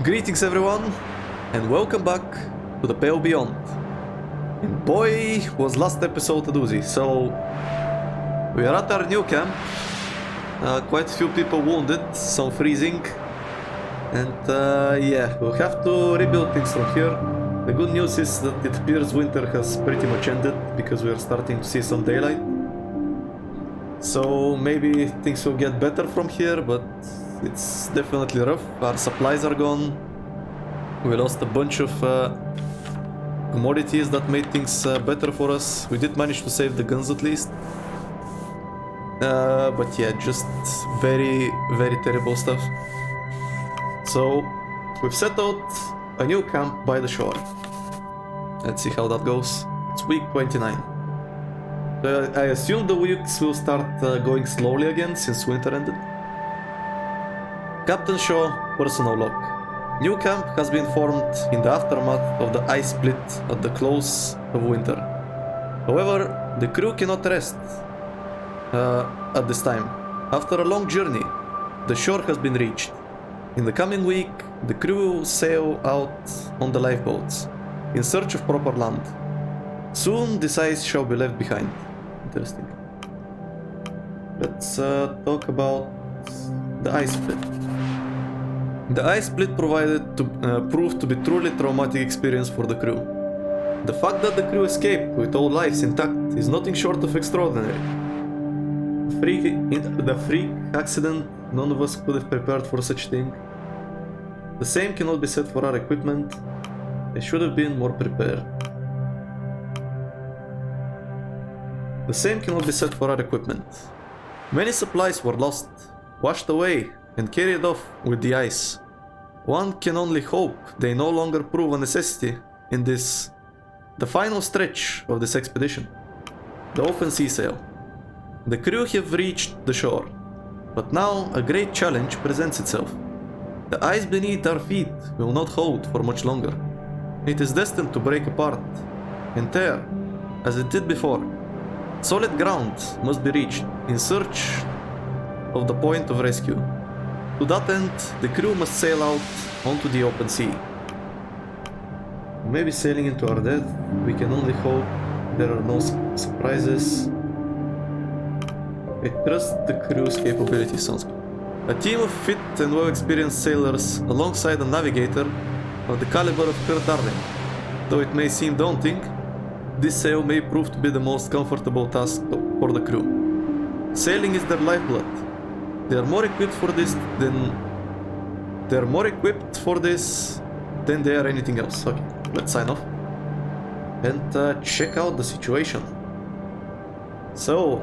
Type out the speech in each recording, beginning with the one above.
Greetings everyone, and welcome back to the Pale Beyond. And boy, was last episode a doozy. So, we are at our new camp. Quite a few people wounded, some freezing. And yeah, we'll have to rebuild things from here. The good news is that it appears winter has pretty much ended, because we are starting to see some daylight. So maybe things will get better from here, but it's definitely rough. Our supplies are gone. We lost a bunch of commodities that made things better for us. We did manage to save the guns at least. But yeah, just very, very terrible stuff. So, we've set out a new camp by the shore. Let's see how that goes. It's week 29. I assume the weeks will start going slowly again since winter ended. Captain Shaw, personal log. New camp has been formed in the aftermath of the ice split at the close of winter. However, the crew cannot rest at this time. After a long journey, the shore has been reached. In the coming week, the crew will sail out on the lifeboats in search of proper land. Soon, this ice shall be left behind. Interesting. Let's talk about the ice split. The ice split proved to be truly traumatic experience for the crew. The fact that the crew escaped with all lives intact is nothing short of extraordinary. The freak accident, none of us could have prepared for such thing. The same cannot be said for our equipment. I should have been more prepared. The same cannot be said for our equipment. Many supplies were lost, washed away, and carried off with the ice. One can only hope they no longer prove a necessity in the final stretch of this expedition. The open sea sail. The crew have reached the shore, but now a great challenge presents itself. The ice beneath our feet will not hold for much longer. It is destined to break apart and tear, as it did before. Solid ground must be reached in search of the point of rescue. To that end, the crew must sail out onto the open sea. Maybe sailing into our death. We can only hope there are no surprises. I trust the crew's capabilities. Sounds good. A team of fit and well-experienced sailors alongside a navigator of the caliber of Kurt Darling. Though it may seem daunting, this sail may prove to be the most comfortable task for the crew. Sailing is their lifeblood. They are more equipped for this than they are anything else. Okay, let's sign off and check out the situation. So,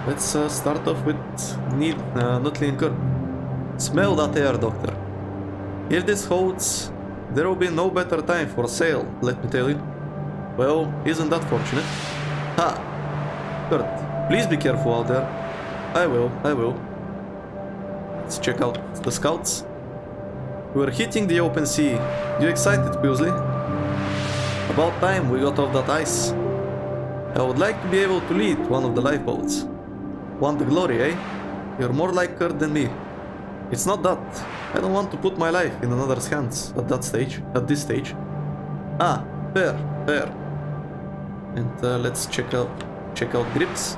let's start off with Nutley and Kurt. Smell that air, Doctor. If this holds, there will be no better time for a sail, let me tell you. Well, isn't that fortunate? Ha! Kurt, please be careful out there. I will. Let's check out the scouts. We're hitting the open sea. You excited, Beasley? About time we got off that ice. I would like to be able to lead one of the lifeboats. Want the glory, eh? You're more like Kurt than me. It's not that. I don't want to put my life in another's hands at this stage. Ah, fair. And let's check out grips.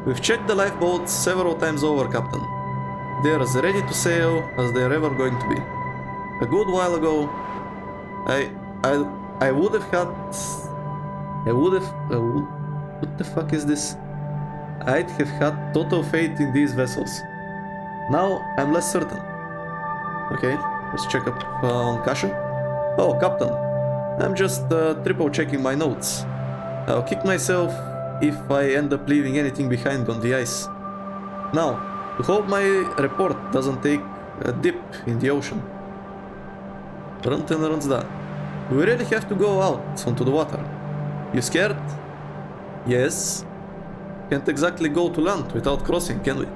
We've checked the lifeboats several times over, Captain. They are as ready to sail as they are ever going to be. A good while ago, I would have had... what the fuck is this? I'd have had total faith in these vessels. Now, I'm less certain. Okay, let's check up on caution. Oh, Captain, I'm just triple checking my notes. I'll kick myself if I end up leaving anything behind on the ice. Now, to hope my report doesn't take a dip in the ocean. Runt and runs that. Do we really have to go out onto the water? You scared? Yes. Can't exactly go to land without crossing, can we?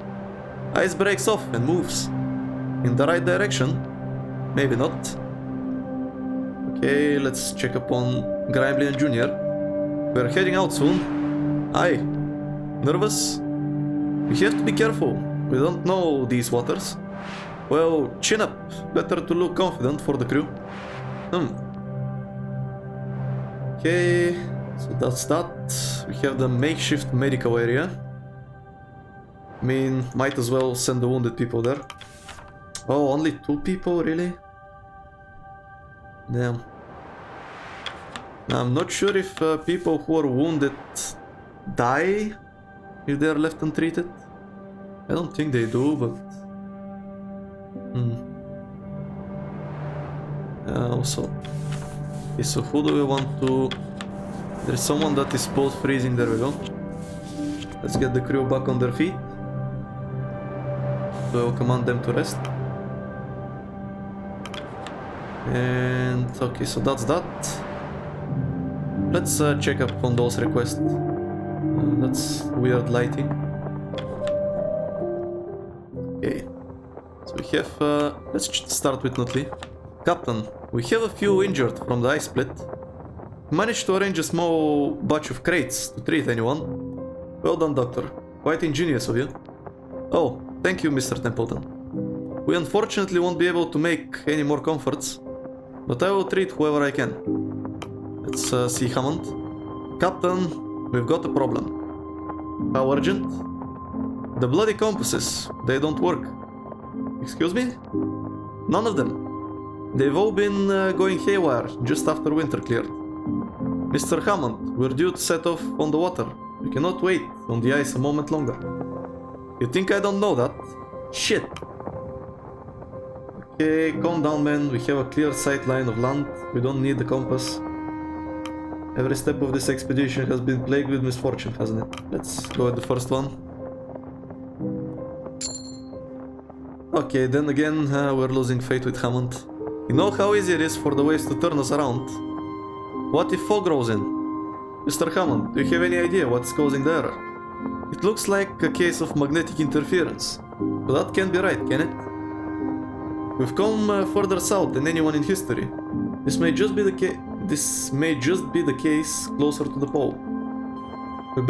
Ice breaks off and moves. In the right direction? Maybe not. Okay, let's check up on Grimley and Junior. We're heading out soon. Aye. Nervous? We have to be careful. We don't know these waters. Well, chin up. Better to look confident for the crew. Okay, so that's that. We have the makeshift medical area. I mean, might as well send the wounded people there. Oh, only 2 people, really? Damn. I'm not sure if people who are wounded die if they are left untreated. I don't think they do, but... also... Okay, so who do we want to... There's someone that is both freezing, there we go. Let's get the crew back on their feet. We'll command them to rest. And... okay, so that's that. Let's check up on those requests. That's weird lighting. Okay. So we have... let's start with Nutley. Captain, we have a few injured from the ice split. We managed to arrange a small batch of crates to treat anyone. Well done, Doctor. Quite ingenious of you. Oh, thank you, Mr. Templeton. We unfortunately won't be able to make any more comforts, but I will treat whoever I can. Let's see Hammond. Captain, we've got a problem. How urgent? The bloody compasses, they don't work. Excuse me? None of them. They've all been going haywire just after winter cleared. Mr. Hammond, we're due to set off on the water. We cannot wait on the ice a moment longer. You think I don't know that? Shit! Okay, calm down, man. We have a clear sight line of land. We don't need the compass. Every step of this expedition has been plagued with misfortune, hasn't it? Let's go with the first one. Okay, then again, we're losing faith with Hammond. You know how easy it is for the waves to turn us around. What if fog rolls in? Mr. Hammond, do you have any idea what's causing the error? It looks like a case of magnetic interference, but that can't be right, can it? We've come further south than anyone in history. This may just be the case closer to the pole. We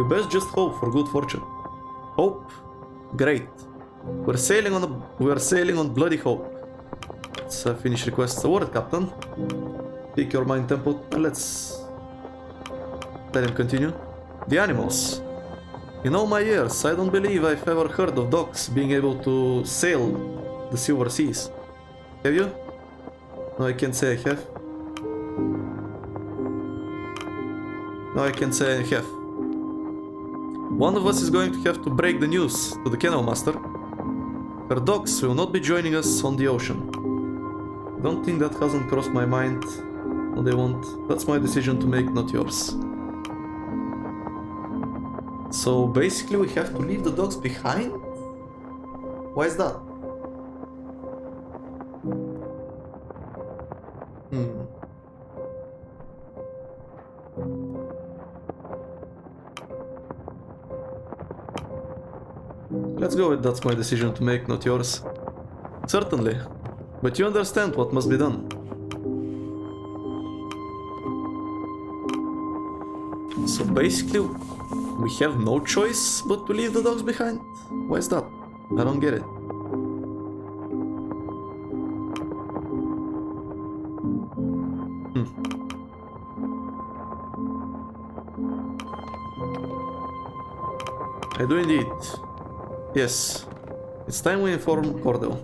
best just hope for good fortune. Hope? Great. We're sailing on bloody hope. Let's finish requests awarded, Captain. Pick your mind tempo. Let's let him continue. The animals. In all my years, I don't believe I've ever heard of dogs being able to sail the Silver Seas. Have you? No, I can't say I have. No, I can't say I have. One of us is going to have to break the news to the Kennel Master. Her dogs will not be joining us on the ocean. I don't think that hasn't crossed my mind. No, they won't. That's my decision to make, not yours. So basically we have to leave the dogs behind? Why is that? Let's go with that's my decision to make, not yours. Certainly. But you understand what must be done. So basically, we have no choice but to leave the dogs behind? Why is that? I don't get it. I do indeed. Yes. It's time we inform Cordell.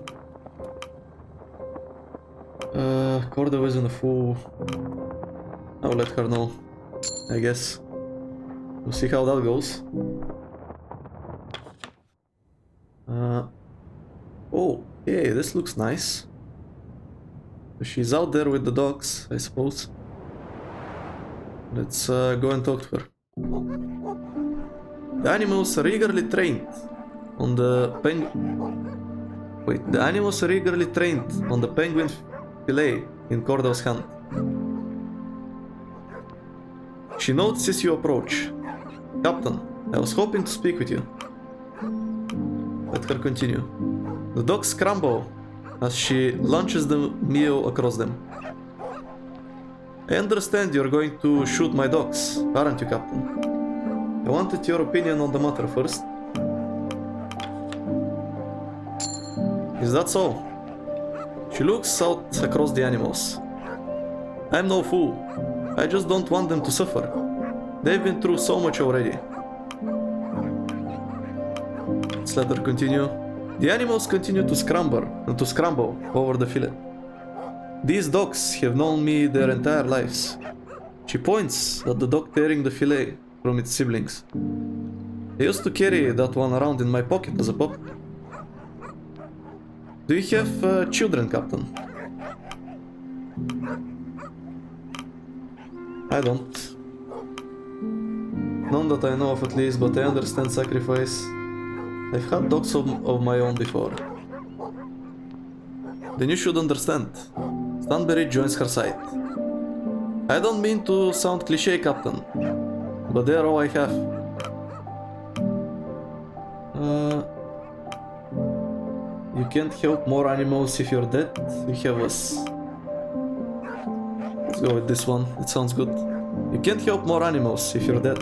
Cordell isn't a fool. I'll let her know, I guess. We'll see how that goes. Oh, hey, this looks nice. She's out there with the dogs, I suppose. Let's go and talk to her. The animals are eagerly trained on the the animals are eagerly trained on the penguin fillet in Cordell's hand. She notices you approach. Captain, I was hoping to speak with you. Let her continue. The dogs scramble as she launches the meal across them. I understand you're going to shoot my dogs, aren't you, Captain? I wanted your opinion on the matter first. Is that so? She looks out across the animals. I'm no fool. I just don't want them to suffer. They've been through so much already. Let's let her continue. The animals continue to scramble over the fillet. These dogs have known me their entire lives. She points at the dog tearing the fillet from its siblings. I used to carry that one around in my pocket as a pup. Do you have children, Captain? I don't. None that I know of at least, but I understand sacrifice. I've had dogs of my own before. Then you should understand. Stanberry joins her side. I don't mean to sound cliché, Captain, but they're all I have. You can't help more animals if you're dead. You have us. Let's go with this one. It sounds good. You can't help more animals if you're dead.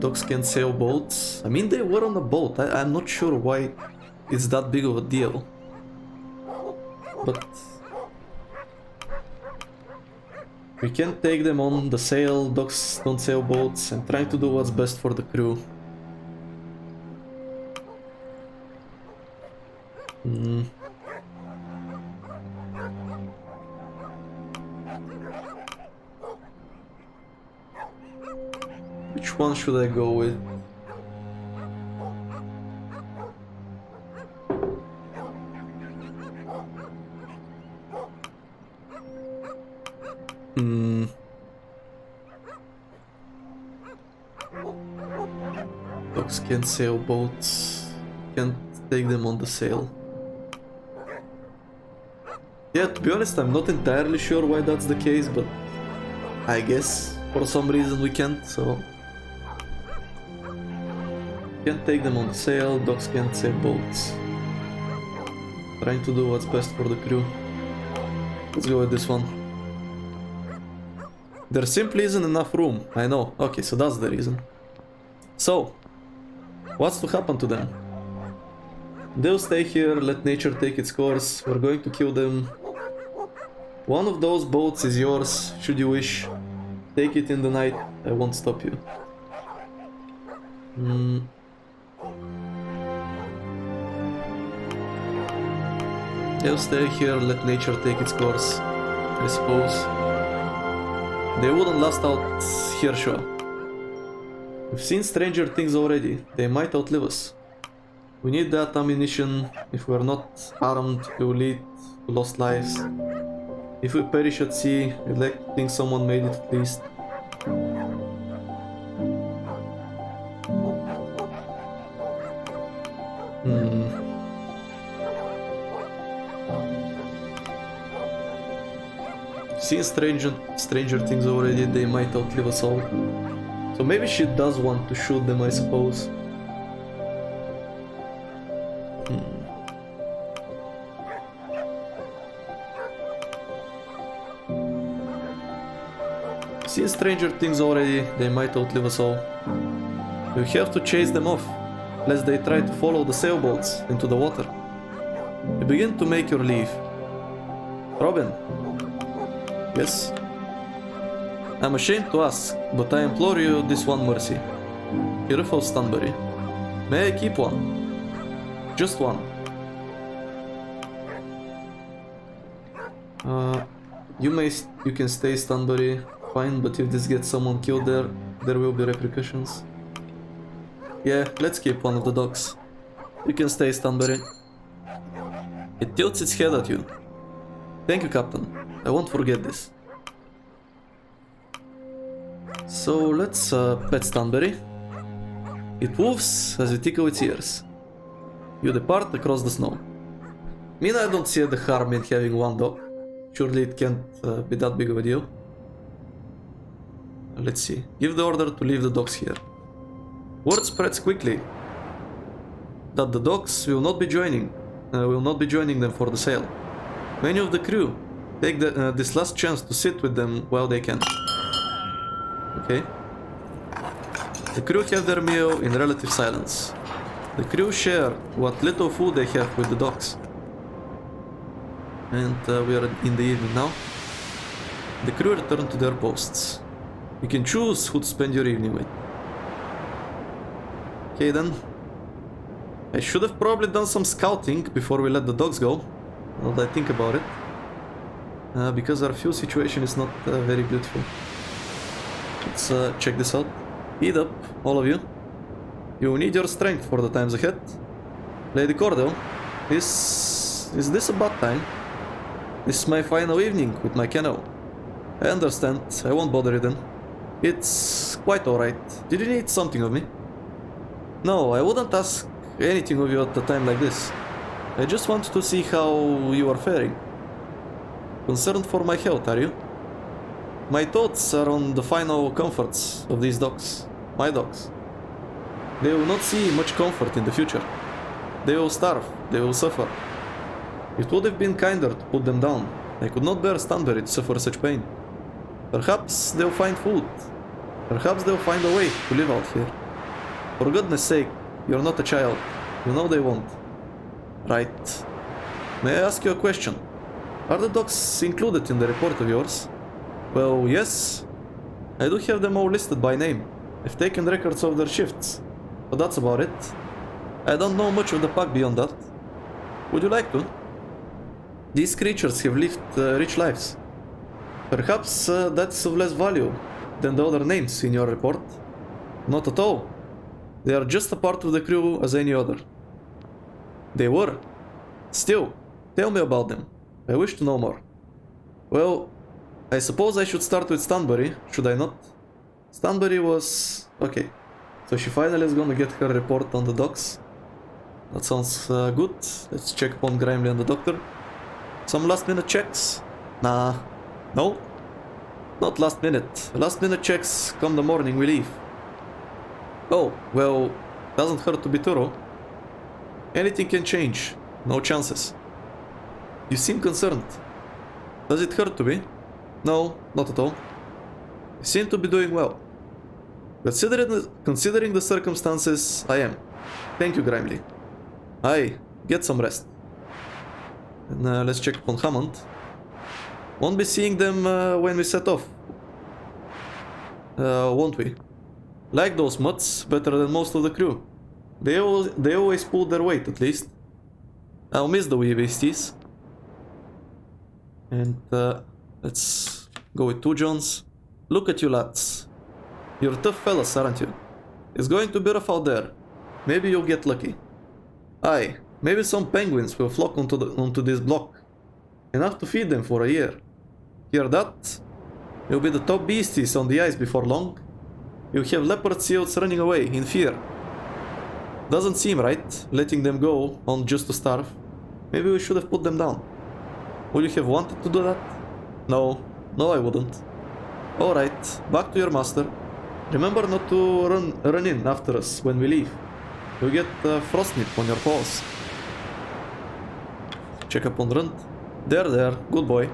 Dogs can't sail boats. I mean, they were on a boat. I'm not sure why it's that big of a deal. But we can't take them on the sail. Dogs don't sail boats. I'm trying to do what's best for the crew. Which one should I go with? Dogs can't sail boats. Can't take them on the sail. Yeah, to be honest, I'm not entirely sure why that's the case, but I guess for some reason we can't, so... Can't take them on the sail, dogs can't sail boats. Trying to do what's best for the crew. Let's go with this one. There simply isn't enough room, I know. Okay, so that's the reason. So, what's to happen to them? They'll stay here, let nature take its course. We're going to kill them. One of those boats is yours, should you wish. Take it in the night, I won't stop you. They'll stay here, let nature take its course, I suppose. They wouldn't last out here, sure. We've seen stranger things already, they might outlive us. We need that ammunition. If we're not armed, it will lead to lost lives. If we perish at sea, I'd like to think someone made it at least. Seen stranger things already, they might outlive us all. So maybe she does want to shoot them, I suppose. Seen stranger things already, they might outlive us all. We have to chase them off, lest they try to follow the sailboats into the water. You begin to make your leave. Robin. Yes? I'm ashamed to ask, but I implore you this one mercy. Beautiful Stanberry. May I keep one? Just one. You can stay, Stanberry. Fine, but if this gets someone killed there will be repercussions. Yeah, let's keep one of the dogs. You can stay, Stanberry. It tilts its head at you. Thank you, Captain. I won't forget this. So let's pet Stanberry. It woofs as you tickle its ears. You depart across the snow. I mean, I don't see the harm in having one dog. Surely it can't be that big of a deal. Let's see. Give the order to leave the dogs here. Word spreads quickly that the dogs will not be joining them for the sail. Many of the crew take this last chance to sit with them while they can. Okay. The crew have their meal in relative silence. The crew share what little food they have with the dogs. And we are in the evening now. The crew return to their posts. You can choose who to spend your evening with. Okay then. I should have probably done some scouting before we let the dogs go. Now that I think about it. Because our fuel situation is not very beautiful. Let's check this out. Eat up, all of you. You need your strength for the times ahead. Lady Cordell, is this a bad time? This is my final evening with my kennel. I understand, I won't bother you then. It's quite alright. Did you need something of me? No, I wouldn't ask anything of you at a time like this. I just wanted to see how you are faring. Concerned for my health, are you? My thoughts are on the final comforts of these dogs. My dogs. They will not see much comfort in the future. They will starve, they will suffer. It would have been kinder to put them down. I could not bear Stanbury to suffer such pain. Perhaps they'll find food. Perhaps they'll find a way to live out here. For goodness sake, you're not a child. You know they won't. Right. May I ask you a question? Are the dogs included in the report of yours? Well, yes. I do have them all listed by name. I've taken records of their shifts. But that's about it. I don't know much of the pack beyond that. Would you like to? These creatures have lived rich lives. Perhaps that's of less value than the other names in your report. Not at all. They are just a part of the crew as any other. They were. Still, tell me about them. I wish to know more. Well, I suppose I should start with Stanbury, should I not? Stanbury was... okay. So she finally is gonna get her report on the dogs. That sounds good. Let's check upon Grimley and the doctor. Some last minute checks? Nah. No? Not last minute. Last minute checks come the morning we leave. Oh, well, doesn't hurt to be thorough. Anything can change. No chances. You seem concerned. Does it hurt to be? No, not at all. You seem to be doing well. Considering the circumstances, I am. Thank you, Grimley. Aye, get some rest. And let's check upon Hammond. Won't be seeing them when we set off. Won't we? Like those mutts, better than most of the crew. They always pull their weight, at least. I'll miss the wee beasties. And let's go with 2 Johns. Look at you lads. You're tough fellas, aren't you? It's going to be rough out there. Maybe you'll get lucky. Aye, maybe some penguins will flock onto this block. Enough to feed them for a year. Hear that? You'll be the top beasties on the ice before long. You'll have leopard seals running away in fear. Doesn't seem right, letting them go on just to starve. Maybe we should have put them down. Would you have wanted to do that? No, I wouldn't. Alright, back to your master. Remember not to run in after us when we leave. You'll get frostnip on your paws. Check up on Runt. There, good boy.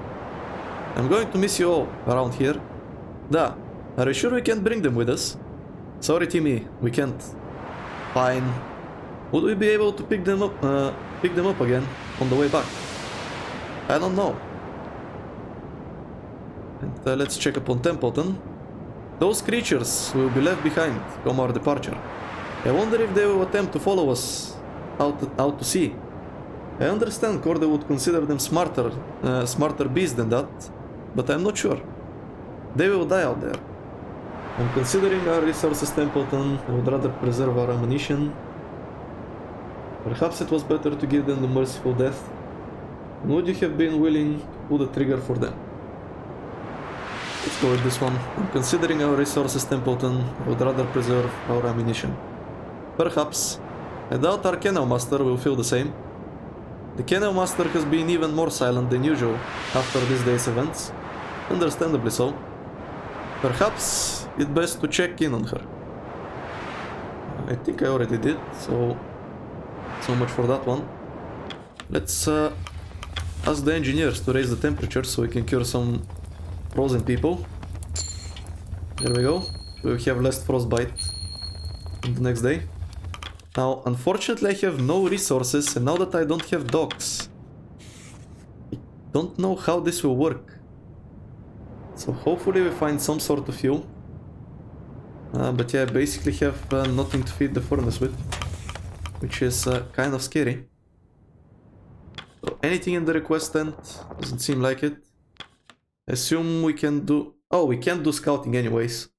I'm going to miss you all around here. Da, are you sure we can't bring them with us? Sorry, Timmy, we can't. Fine. Would we be able to pick them up again on the way back? I don't know. And let's check upon Templeton. Those creatures will be left behind come our departure. I wonder if they will attempt to follow us out to sea. I understand Corda would consider them smarter beasts than that, but I'm not sure. They will die out there. I'm considering our resources, Templeton. I would rather preserve our ammunition. Perhaps it was better to give them the merciful death. And would you have been willing to pull the trigger for them? Let's go with this one. I'm considering our resources, Templeton. I would rather preserve our ammunition. Perhaps. I doubt our Kennel Master will feel the same. The Kennel Master has been even more silent than usual after this day's events. Understandably so. Perhaps it's best to check in on her. I think I already did, so much for that one. Let's ask the engineers to raise the temperature so we can cure some frozen people. There we go. We'll have less frostbite the next day. Now, unfortunately, I have no resources, and now that I don't have dogs, I don't know how this will work. So hopefully we find some sort of fuel. But yeah, I basically have nothing to feed the furnace with, which is kind of scary. So anything in the request tent? Doesn't seem like it. Assume we can do... Oh, we can't do scouting anyways.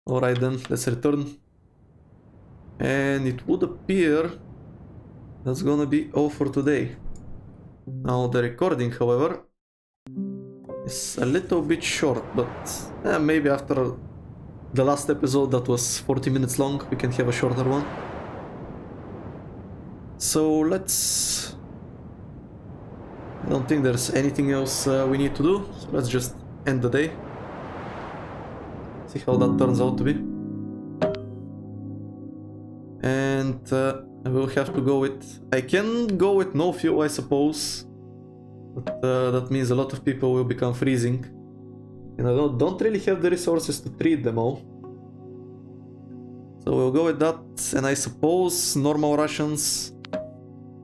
Alright then, let's return. And it would appear that's gonna be all for today. Now the recording, however, is a little bit short, but maybe after the last episode that was 40 minutes long, we can have a shorter one. So let's... I don't think there's anything else we need to do, so let's just end the day. See how that turns out to be. And I will have to go with... I can go with no fuel, I suppose. But that means a lot of people will become freezing. And I don't really have the resources to treat them all. So we'll go with that, and I suppose normal rations.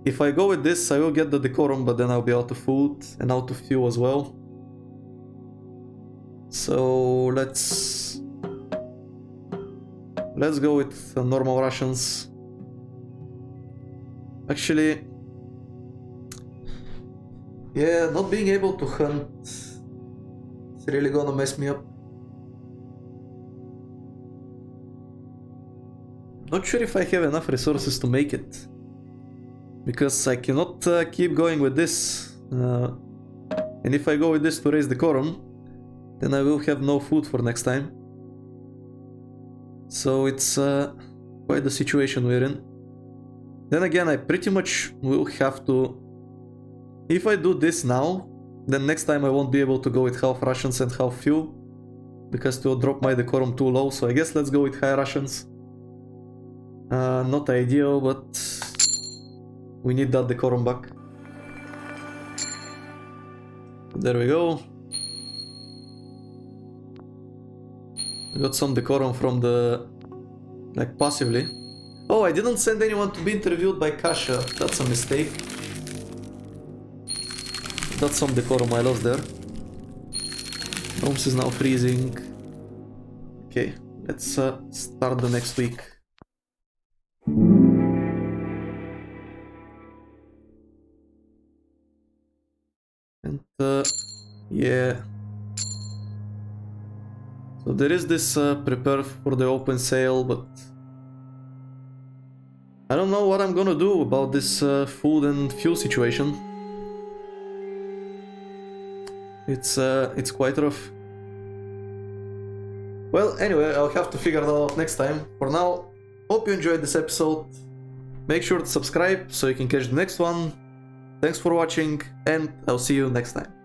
If I go with this, I will get the decorum, but then I'll be out of food and out of fuel as well. So let's go with normal rations. Actually, yeah, not being able to hunt is really gonna mess me up. Not sure if I have enough resources to make it, because I cannot keep going with this. And if I go with this to raise decorum, then I will have no food for next time. So it's quite the situation we're in. Then again, I pretty much will have to... If I do this now, then next time I won't be able to go with half rations and half fuel, because it will drop my decorum too low. So I guess let's go with high rations. Not ideal, but we need that decorum back. There we go. I got some decorum from the... like passively. Oh, I didn't send anyone to be interviewed by Kasha. That's a mistake. That's some decorum I lost there. Holmes is now freezing. Okay, let's start the next week. And yeah. So there is this prepare for the open sale, but I don't know what I'm gonna do about this food and fuel situation. It's quite rough. Well, anyway, I'll have to figure that out next time. For now, hope you enjoyed this episode. Make sure to subscribe so you can catch the next one. Thanks for watching, and I'll see you next time.